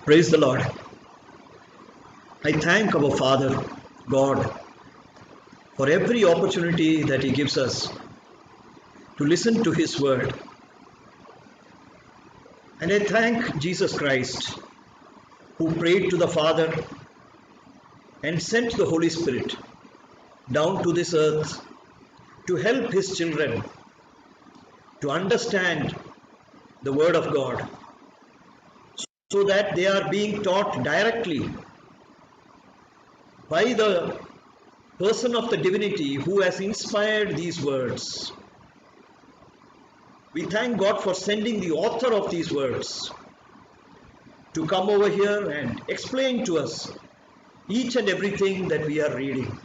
Praise the Lord. I thank our Father, God, for every opportunity that He gives us to listen to His word. And I thank Jesus Christ, who prayed to the Father and sent the Holy Spirit down to this earth to help His children to understand the Word of God, so that they are being taught directly by the person of the divinity who has inspired these words. We thank God for sending the author of these words to come over here and explain to us each and everything that we are reading,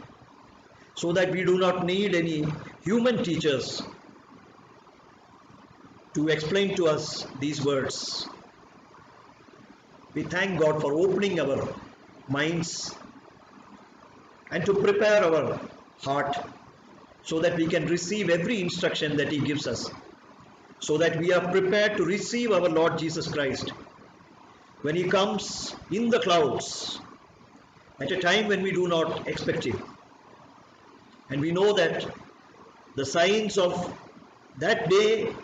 so that we do not need any human teachers to explain to us these words. We thank God for opening our minds and to prepare our heart so that we can receive every instruction that He gives us, so that we are prepared to receive our Lord Jesus Christ when He comes in the clouds at a time when we do not expect Him. And we know that the signs of that day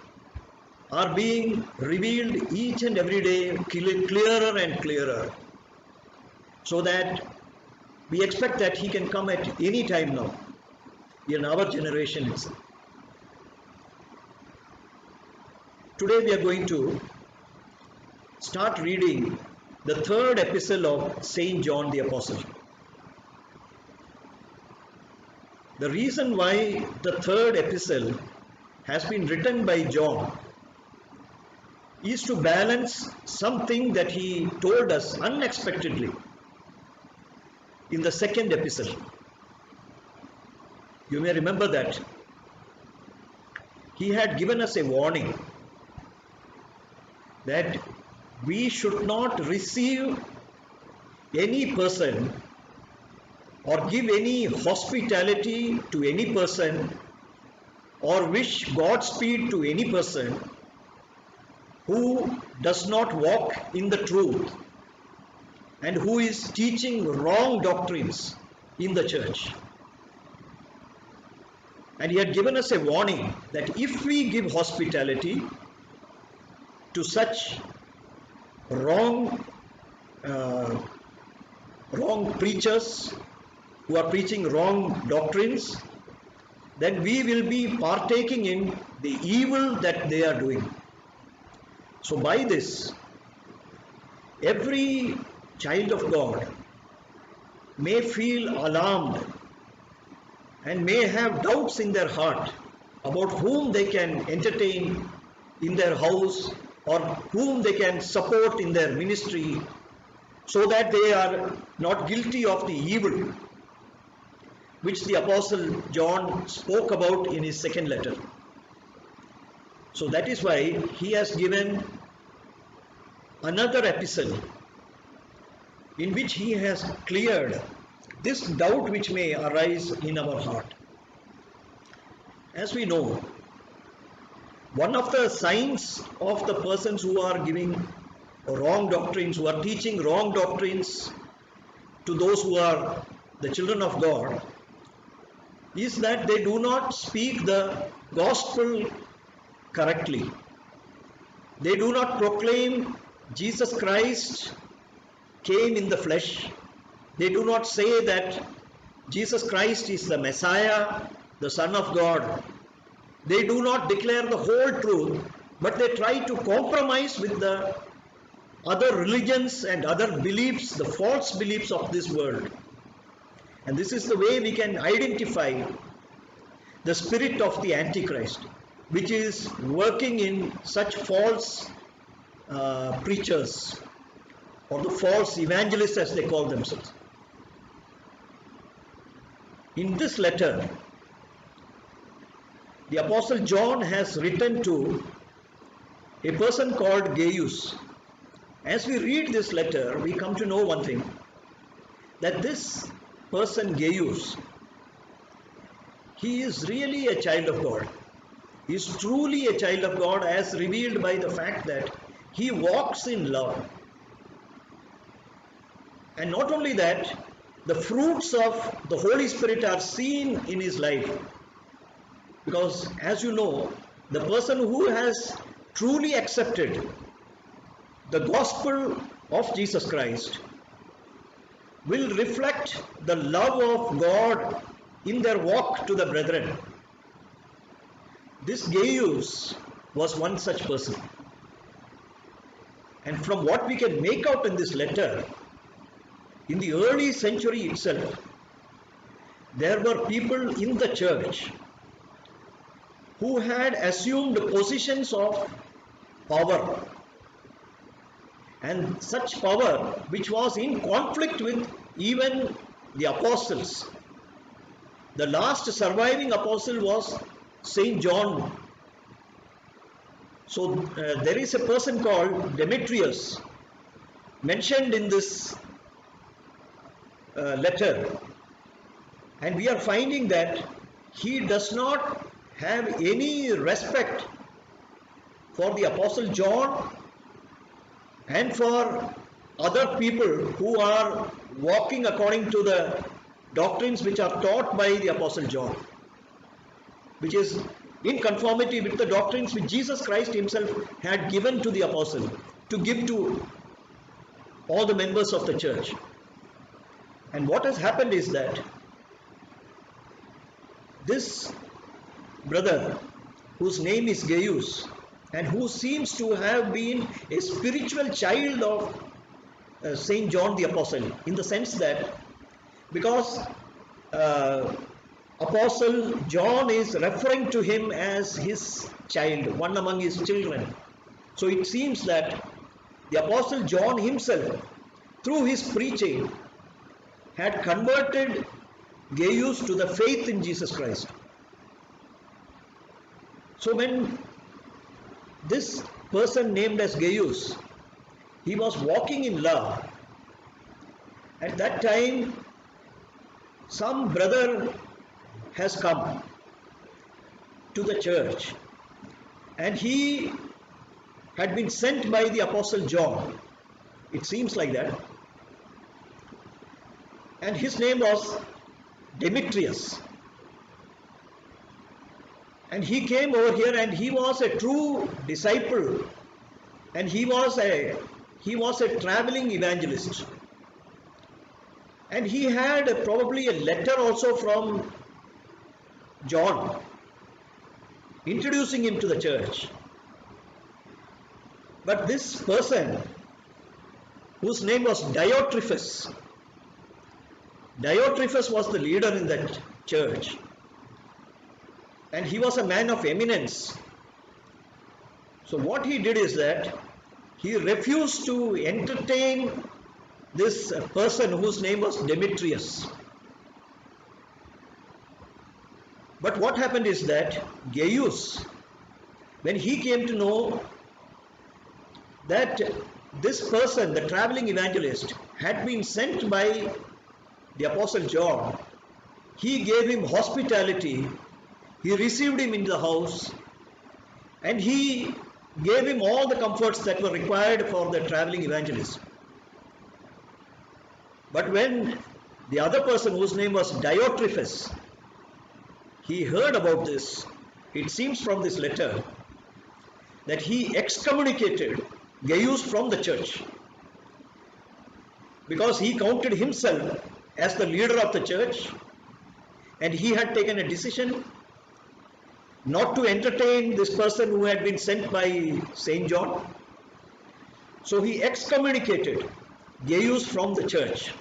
are being revealed each and every day clearer and clearer, so that we expect that He can come at any time now in our generation itself. Today we are going to start reading the third epistle of Saint John the Apostle. The reason why the third epistle has been written by John is to balance something that he told us unexpectedly in the second epistle. You may remember that he had given us a warning that we should not receive any person or give any hospitality to any person or wish Godspeed to any person who does not walk in the truth and who is teaching wrong doctrines in the church. And he had given us a warning that if we give hospitality to such wrong preachers who are preaching wrong doctrines, then we will be partaking in the evil that they are doing. So by this, every child of God may feel alarmed and may have doubts in their heart about whom they can entertain in their house or whom they can support in their ministry, so that they are not guilty of the evil which the Apostle John spoke about in his second letter. So that is why he has given another epistle in which he has cleared this doubt which may arise in our heart. As we know, one of the signs of the persons who are giving wrong doctrines, who are teaching wrong doctrines to those who are the children of God, is that they do not speak the gospel correctly. They do not proclaim Jesus Christ came in the flesh. They do not say that Jesus Christ is the Messiah, the Son of God. They do not declare the whole truth, but they try to compromise with the other religions and other beliefs, the false beliefs of this world. And this is the way we can identify the spirit of the Antichrist, which is working in such false preachers, or the false evangelists as they call themselves. In this letter, the Apostle John has written to a person called Gaius. As we read this letter, we come to know one thing, that this person Gaius, he is really a child of God. He is truly a child of God, as revealed by the fact that he walks in love. And not only that, the fruits of the Holy Spirit are seen in his life. Because as you know, the person who has truly accepted the gospel of Jesus Christ will reflect the love of God in their walk to the brethren. This Gaius was one such person. And from what we can make out in this letter, in the early century itself, there were people in the church who had assumed positions of power, and such power which was in conflict with even the apostles. The last surviving apostle was Saint John. So there is a person called Demetrius mentioned in this letter, and we are finding that he does not have any respect for the apostle John and for other people who are walking according to the doctrines which are taught by the apostle John, which is in conformity with the doctrines which Jesus Christ himself had given to the apostle to give to all the members of the church. And what has happened is that this brother, whose name is Gaius, and who seems to have been a spiritual child of Saint John the Apostle, in the sense that because Apostle John is referring to him as his child, one among his children. So it seems that the Apostle John himself, through his preaching, had converted Gaius to the faith in Jesus Christ. So when this person named as Gaius, he was walking in love, at that time some brother has come to the church, and he had been sent by the apostle John. It seems like that. And his name was Demetrius. And he came over here, and he was a true disciple, and he was a traveling evangelist. And he had probably a letter also from John introducing him to the church. But this person, whose name was Diotrephes was the leader in that church, and he was a man of eminence. So what he did is that he refused to entertain this person whose name was Demetrius. But what happened is that Gaius, when he came to know that this person, the traveling evangelist, had been sent by the apostle John, he gave him hospitality, he received him in the house, and he gave him all the comforts that were required for the traveling evangelist. But when the other person, whose name was Diotrephes, he heard about this, it seems from this letter that he excommunicated Gaius from the church, because he counted himself as the leader of the church, and he had taken a decision not to entertain this person who had been sent by Saint John. So he excommunicated Gaius from the church.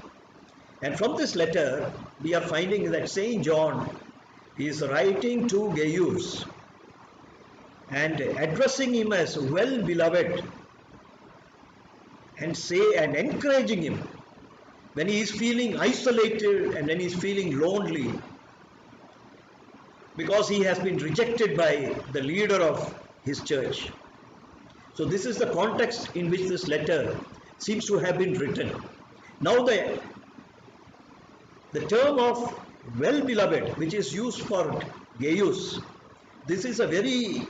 And from this letter we are finding that Saint John is writing to Gaius and addressing him as well beloved, and encouraging him when he is feeling isolated and when he is feeling lonely, because he has been rejected by the leader of his church. So this is the context in which this letter seems to have been written. Now the term of well beloved, which is used for Gaius, this is a very,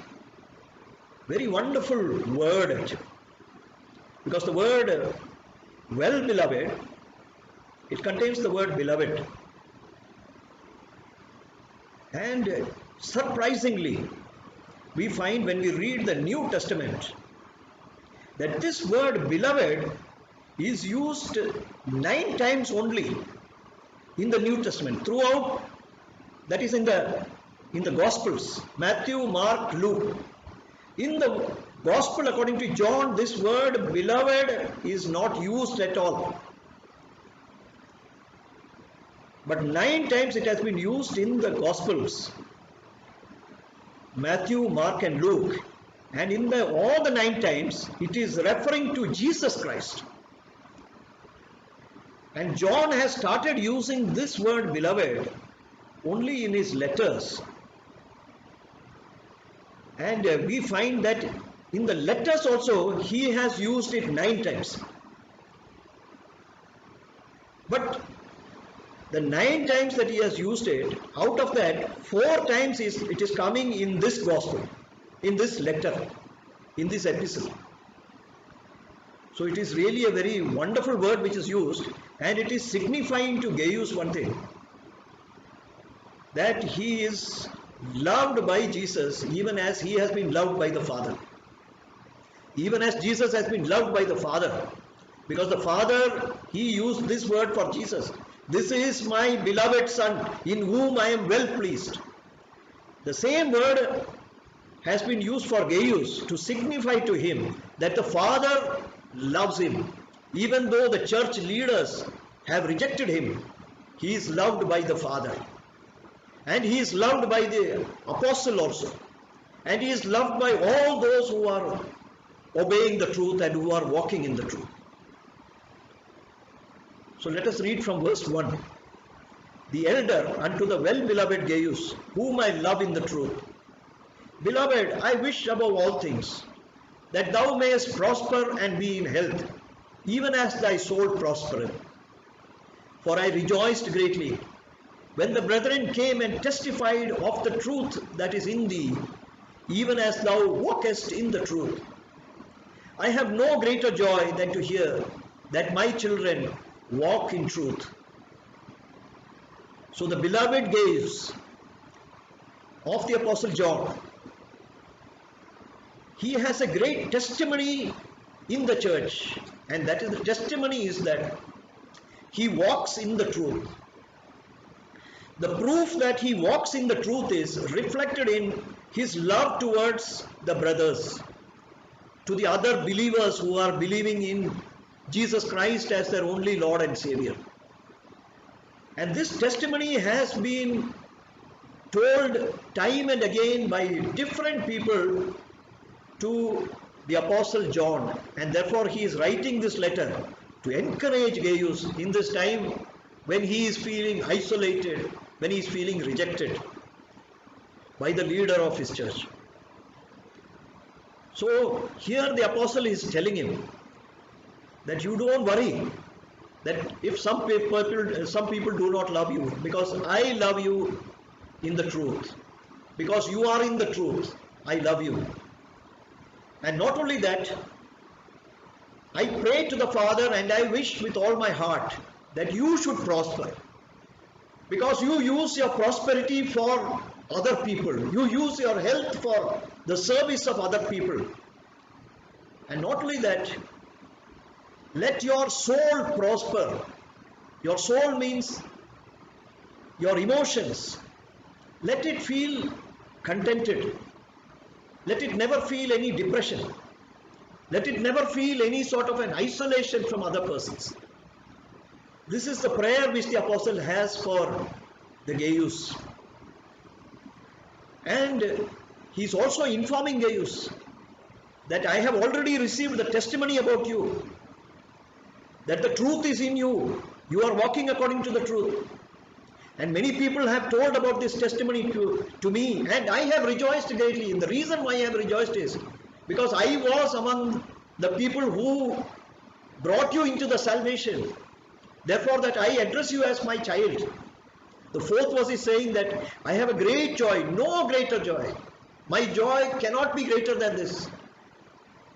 very wonderful word, because the word well beloved It contains the word beloved. And surprisingly, we find when we read the New Testament that this word beloved is used 9 times only in the New Testament throughout, that is in the Gospels, Matthew, Mark, Luke. In the Gospel according to John, this word beloved is not used at all. But 9 times it has been used in the Gospels, Matthew, Mark and Luke. And in all the 9 times it is referring to Jesus Christ. And John has started using this word beloved only in his letters. And we find that in the letters also he has used it 9 times. But the 9 times that he has used it, out of that 4 times it is coming in this gospel, in this letter, in this epistle. So it is really a very wonderful word which is used, and it is signifying to Gaius one thing, that he is loved by Jesus even as he has been loved by the Father. Even as Jesus has been loved by the Father. Because the Father, he used this word for Jesus. This is my beloved Son, in whom I am well pleased. The same word has been used for Gaius to signify to him that the Father loves him. Even though the church leaders have rejected him, he is loved by the Father. And he is loved by the apostle also. And he is loved by all those who are obeying the truth and who are walking in the truth. So let us read from verse 1. The elder unto the well-beloved Gaius, whom I love in the truth. Beloved, I wish above all things that thou mayest prosper and be in health, even as thy soul prospereth. For I rejoiced greatly when the brethren came and testified of the truth that is in thee, even as thou walkest in the truth. I have no greater joy than to hear that my children walk in truth. So the beloved Gaius of the Apostle John, he has a great testimony in the church, and that is the testimony is that he walks in the truth. The proof that he walks in the truth is reflected in his love towards the brothers, to the other believers who are believing in Jesus Christ as their only Lord and Savior. And this testimony has been told time and again by different people to the Apostle John, and therefore he is writing this letter to encourage Gaius in this time when he is feeling isolated, when he is feeling rejected by the leader of his church. So here the apostle is telling him that you don't worry that if some people do not love you, because I love you in the truth, because you are in the truth, I love you. And not only that, I pray to the Father and I wish with all my heart that you should prosper, because you use your prosperity for other people, you use your health for the service of other people. And not only that, let your soul prosper. Your soul means your emotions. Let it feel contented. Let it never feel any depression. Let it never feel any sort of an isolation from other persons. This is the prayer which the apostle has for the Gaius. And he is also informing Gaius that I have already received the testimony about you, that the truth is in you. You are walking according to the truth. And many people have told about this testimony to me, and I have rejoiced greatly. And the reason why I have rejoiced is because I was among the people who brought you into the salvation. Therefore, that I address you as my child. The 4th verse is saying that I have a great joy, no greater joy. My joy cannot be greater than this,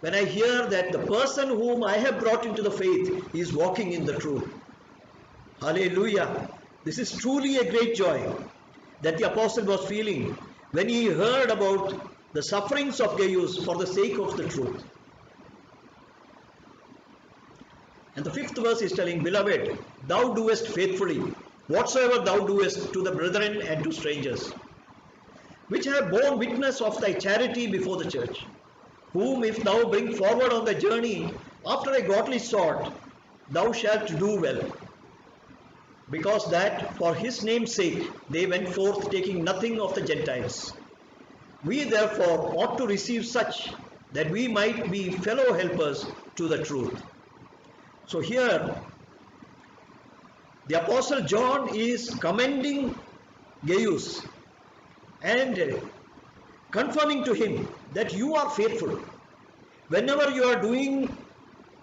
when I hear that the person whom I have brought into the faith is walking in the truth. Hallelujah. This is truly a great joy that the apostle was feeling when he heard about the sufferings of Gaius for the sake of the truth. And the fifth verse is telling, Beloved, thou doest faithfully whatsoever thou doest to the brethren and to strangers, which have borne witness of thy charity before the church, whom if thou bring forward on the journey after a godly sort, thou shalt do well. Because that for his name's sake they went forth taking nothing of the Gentiles. We therefore ought to receive such that we might be fellow helpers to the truth. So here the apostle John is commending Gaius and confirming to him that you are faithful. Whenever you are doing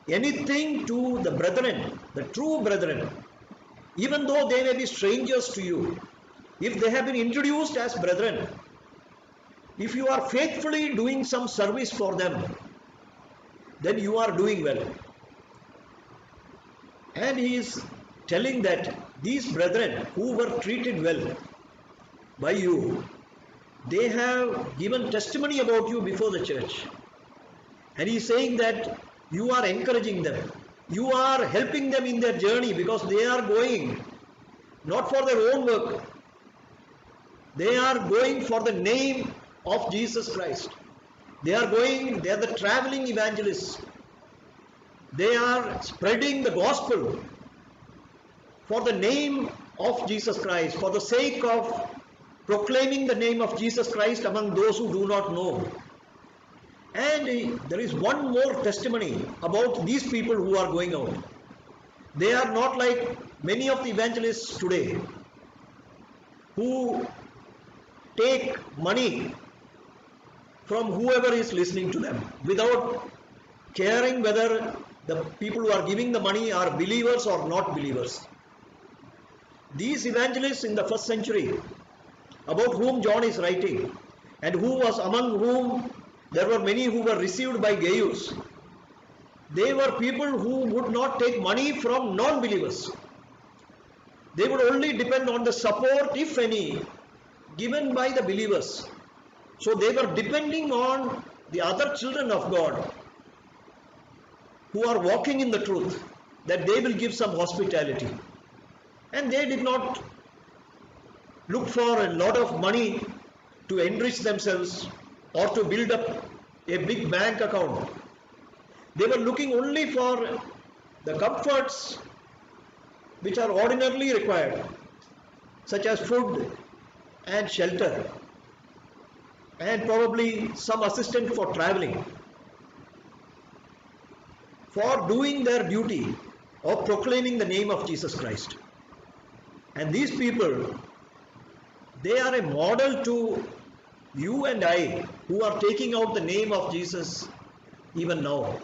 anything to the brethren, the true brethren, even though they may be strangers to you, if they have been introduced as brethren, if you are faithfully doing some service for them, then you are doing well. And he is telling that these brethren who were treated well by you, they have given testimony about you before the church. And he is saying that you are encouraging them. You are helping them in their journey because they are going not for their own work. They are going for the name of Jesus Christ. They are the traveling evangelists. They are spreading the gospel for the name of Jesus Christ, for the sake of proclaiming the name of Jesus Christ among those who do not know. And there is one more testimony about these people who are going out. They are not like many of the evangelists today who take money from whoever is listening to them without caring whether the people who are giving the money are believers or not believers. These evangelists in the first century, about whom John is writing, and among whom there were many who were received by Gaius, they were people who would not take money from non-believers. They would only depend on the support, if any, given by the believers. So they were depending on the other children of God who are walking in the truth, that they will give some hospitality. And they did not look for a lot of money to enrich themselves or to build up a big bank account. They were looking only for the comforts which are ordinarily required, such as food and shelter, and probably some assistance for traveling, for doing their duty of proclaiming the name of Jesus Christ. And these people, they are a model to you and I who are taking out the name of Jesus even now.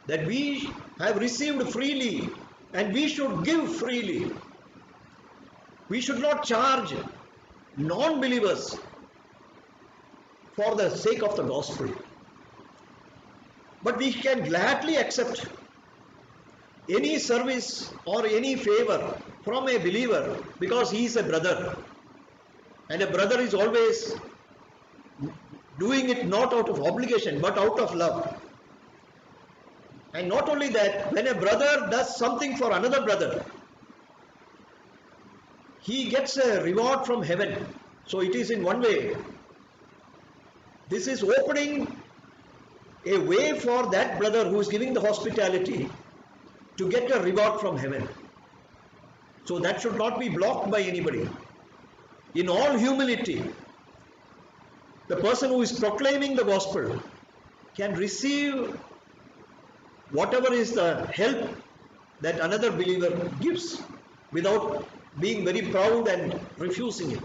That we have received freely and we should give freely. We should not charge non-believers for the sake of the gospel. But we can gladly accept any service or any favor from a believer because he is a brother. And a brother is always doing it not out of obligation but out of love. And not only that, when a brother does something for another brother, he gets a reward from heaven. So it is in one way. This is opening a way for that brother who is giving the hospitality to get a reward from heaven. So that should not be blocked by anybody. In all humility, the person who is proclaiming the gospel can receive whatever is the help that another believer gives without being very proud and refusing it.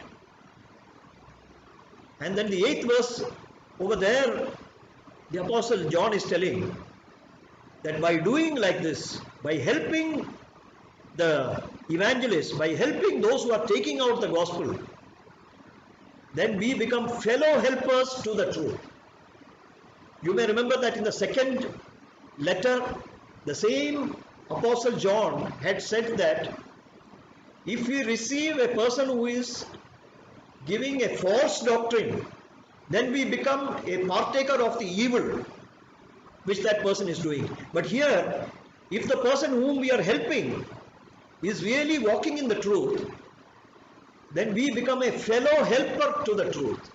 And then the 8th verse over there, the apostle John is telling that by doing like this, by helping the evangelists, by helping those who are taking out the gospel, then we become fellow helpers to the truth. You may remember that in the second letter, the same apostle John had said that If we receive a person who is giving a false doctrine, then we become a partaker of the evil which that person is doing. But here, if the person whom we are helping is really walking in the truth, then we become a fellow helper to the truth.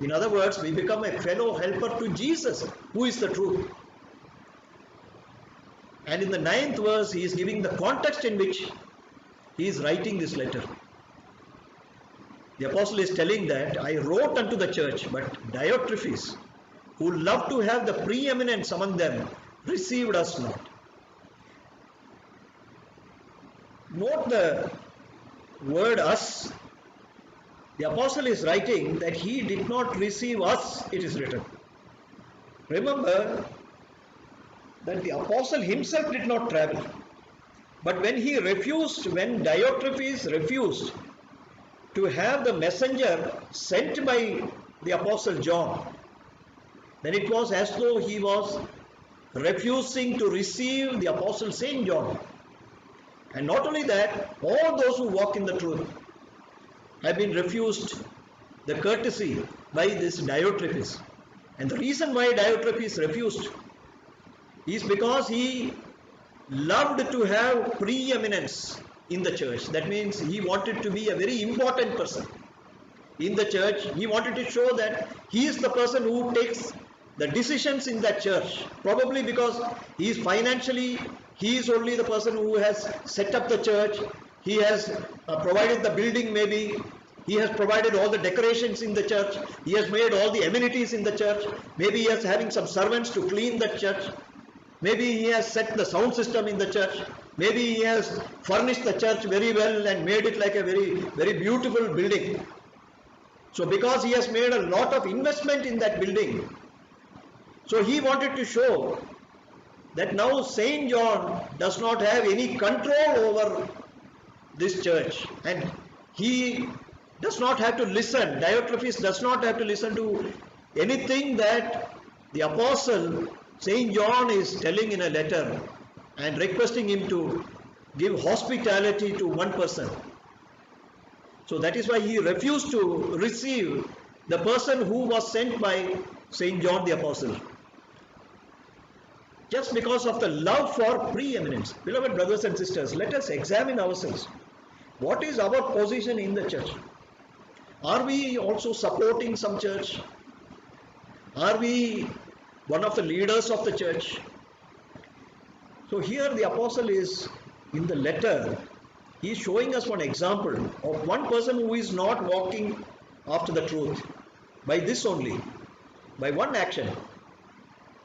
In other words, we become a fellow helper to Jesus, who is the truth. And in the 9th verse, he is giving the context in which he is writing this letter. The apostle is telling that I wrote unto the church, but Diotrephes, who loved to have the preeminence among them, received us not. Note the word us. The apostle is writing that he did not receive us, it is written. Remember that the apostle himself did not travel. But when Diotrephes refused to have the messenger sent by the apostle John, then it was as though he was refusing to receive the apostle Saint John. And not only that, all those who walk in the truth have been refused the courtesy by this Diotrephes. And the reason why Diotrephes refused is because he loved to have preeminence in the church. That means he wanted to be a very important person in the church. He wanted to show that he is the person who takes the decisions in that church. Probably because he is financially, he is only the person who has set up the church. He has provided the building maybe. He has provided all the decorations in the church. He has made all the amenities in the church. Maybe he is having some servants to clean the church. Maybe he has set the sound system in the church. Maybe he has furnished the church very well and made it like a very, very beautiful building. So because he has made a lot of investment in that building, so he wanted to show that now Saint John does not have any control over this church, and he does not have to listen. Diotrephes does not have to listen to anything that the apostle Saint John is telling in a letter and requesting him to give hospitality to one person. So that is why he refused to receive the person who was sent by Saint John the Apostle. Just because of the love for preeminence. Beloved brothers and sisters, let us examine ourselves. What is our position in the church? Are we also supporting some church? Are we one of the leaders of the church? So here the apostle is in the letter, he is showing us one example of one person who is not walking after the truth by this only, by one action.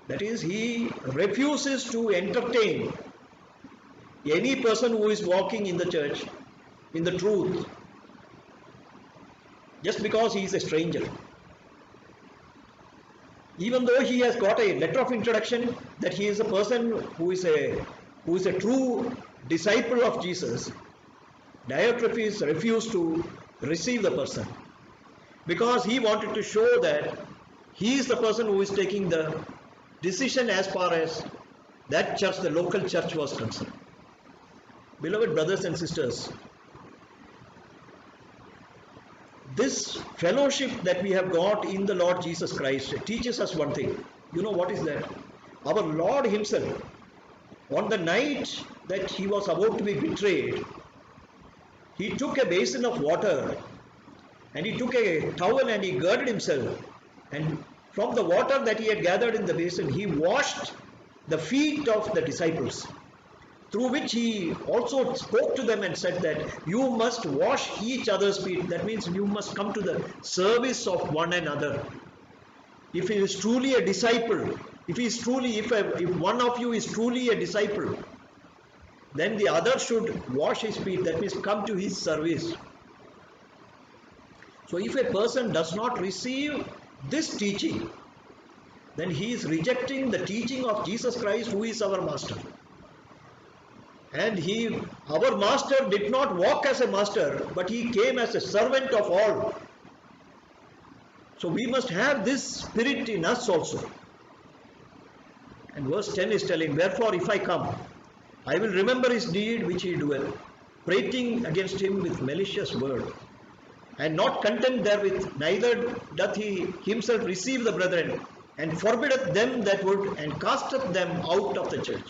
That is, he refuses to entertain any person who is walking in the church in the truth just because he is a stranger. Even though he has got a letter of introduction that he is a person who is a true disciple of Jesus, Diotrephes refused to receive the person because he wanted to show that he is the person who is taking the decision as far as that church, the local church, was concerned. Beloved brothers and sisters, this fellowship that we have got in the Lord Jesus Christ teaches us one thing. You know what is that? Our Lord himself, on the night that he was about to be betrayed, he took a basin of water and he took a towel and he girded himself, and from the water that he had gathered in the basin, he washed the feet of the disciples, through which he also spoke to them and said that you must wash each other's feet. That means you must come to the service of one another. If he is truly a disciple, if one of you is truly a disciple, then the other should wash his feet. That means come to his service. So if a person does not receive this teaching, then he is rejecting the teaching of Jesus Christ, who is our master. And our master did not walk as a master, but he came as a servant of all. So we must have this spirit in us also. And verse 10 is telling, wherefore if I come, I will remember his deed which he doeth, prating against him with malicious word. And not content therewith, neither doth he himself receive the brethren, and forbiddeth them that would, and casteth them out of the church.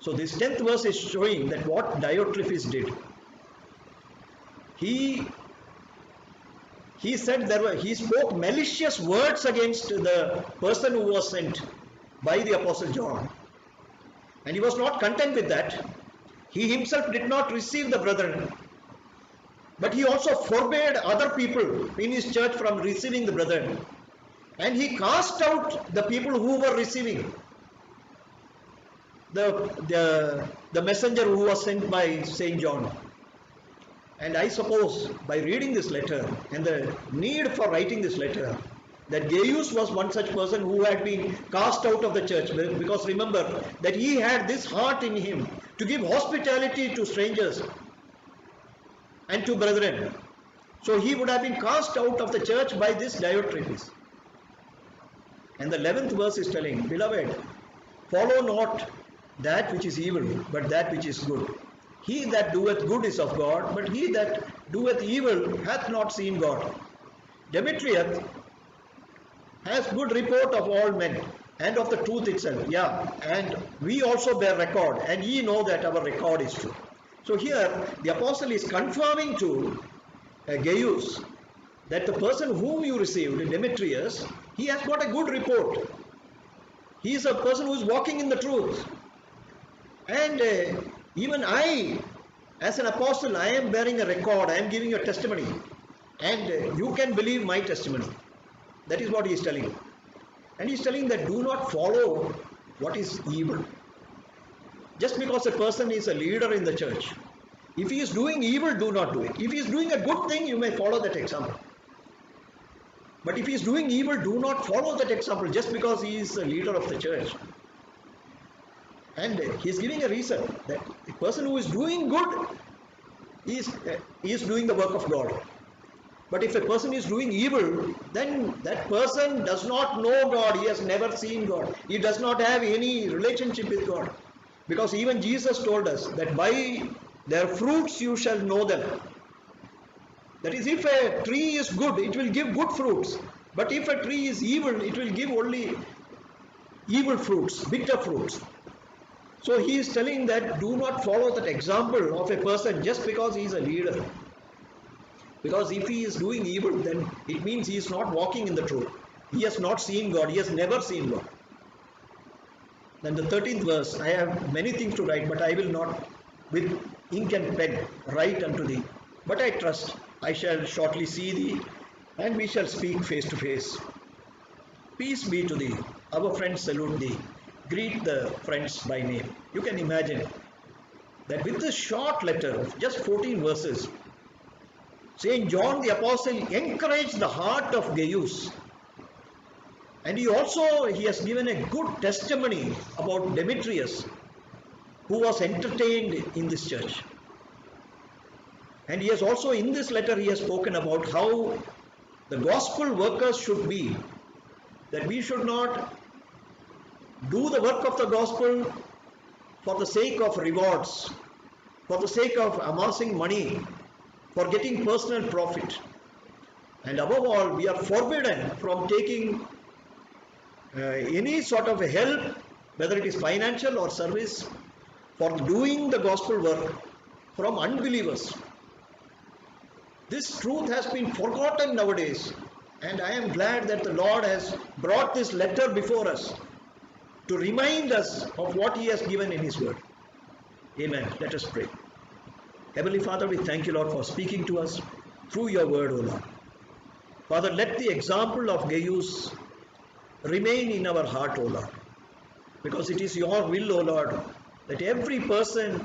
So this 10th verse is showing that what Diotrephes did. He said he spoke malicious words against the person who was sent by the Apostle John. And he was not content with that. He himself did not receive the brethren, but he also forbade other people in his church from receiving the brethren. And he cast out the people who were receiving the messenger who was sent by Saint John. And I suppose by reading this letter and the need for writing this letter, that Gaius was one such person who had been cast out of the church, because remember that he had this heart in him to give hospitality to strangers and to brethren. So he would have been cast out of the church by this Diotrephes. And the 11th verse is telling, beloved, follow not that which is evil, but that which is good. He that doeth good is of God, but he that doeth evil hath not seen God. Demetrius has good report of all men, and of the truth itself. Yeah, and we also bear record, and ye know that our record is true. So here the apostle is confirming to Gaius that the person whom you received, Demetrius, he has got a good report. He is a person who is walking in the truth. And even I, as an apostle, I am bearing a record, I am giving you a testimony. And you can believe my testimony. That is what he is telling. And he is telling that do not follow what is evil. Just because a person is a leader in the church, if he is doing evil, do not do it. If he is doing a good thing, you may follow that example. But if he is doing evil, do not follow that example just because he is a leader of the church. And he is giving a reason that the person who is doing good is doing the work of God. But if a person is doing evil, then that person does not know God. He has never seen God. He does not have any relationship with God. Because even Jesus told us that by their fruits you shall know them. That is, if a tree is good, it will give good fruits. But if a tree is evil, it will give only evil fruits, bitter fruits. So he is telling that do not follow that example of a person just because he is a leader. Because if he is doing evil, then it means he is not walking in the truth. He has not seen God. He has never seen God. Then the 13th verse, I have many things to write, but I will not with ink and pen write unto thee. But I trust I shall shortly see thee, and we shall speak face to face. Peace be to thee. Our friends salute thee. Greet the friends by name. You can imagine that with this short letter of just 14 verses, Saint John the Apostle encouraged the heart of Gaius. And he has given a good testimony about Demetrius, who was entertained in this church. And he has also, in this letter, he has spoken about how the gospel workers should be. That we should not do the work of the gospel for the sake of rewards, for the sake of amassing money, for getting personal profit. And above all, we are forbidden from taking any sort of help, whether it is financial or service, for doing the gospel work from unbelievers. This truth has been forgotten nowadays, and I am glad that the Lord has brought this letter before us to remind us of what He has given in His word. Amen. Let us pray. Heavenly Father, we thank you, Lord, for speaking to us through your word, O Lord. Father, let the example of Gaius remain in our heart, O Lord, because it is your will, O Lord, that every person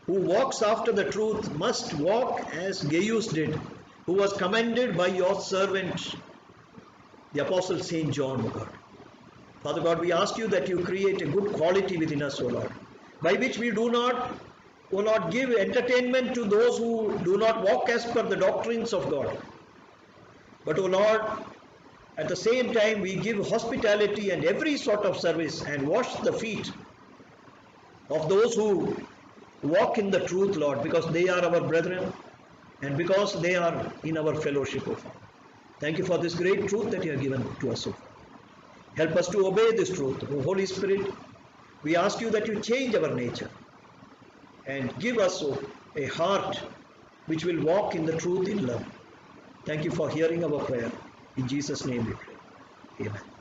who walks after the truth must walk as Gaius did, who was commended by your servant, the Apostle Saint John, O God. Father God, we ask you that you create a good quality within us, O Lord, by which we do not, O Lord, give entertainment to those who do not walk as per the doctrines of God. But, O Lord, at the same time, we give hospitality and every sort of service and wash the feet of those who walk in the truth, Lord, because they are our brethren and because they are in our fellowship, O Father. Thank you for this great truth that you have given to us, O Father. Help us to obey this truth. O Holy Spirit, we ask you that you change our nature and give us a heart which will walk in the truth in love. Thank you for hearing our prayer. In Jesus' name we pray. Amen.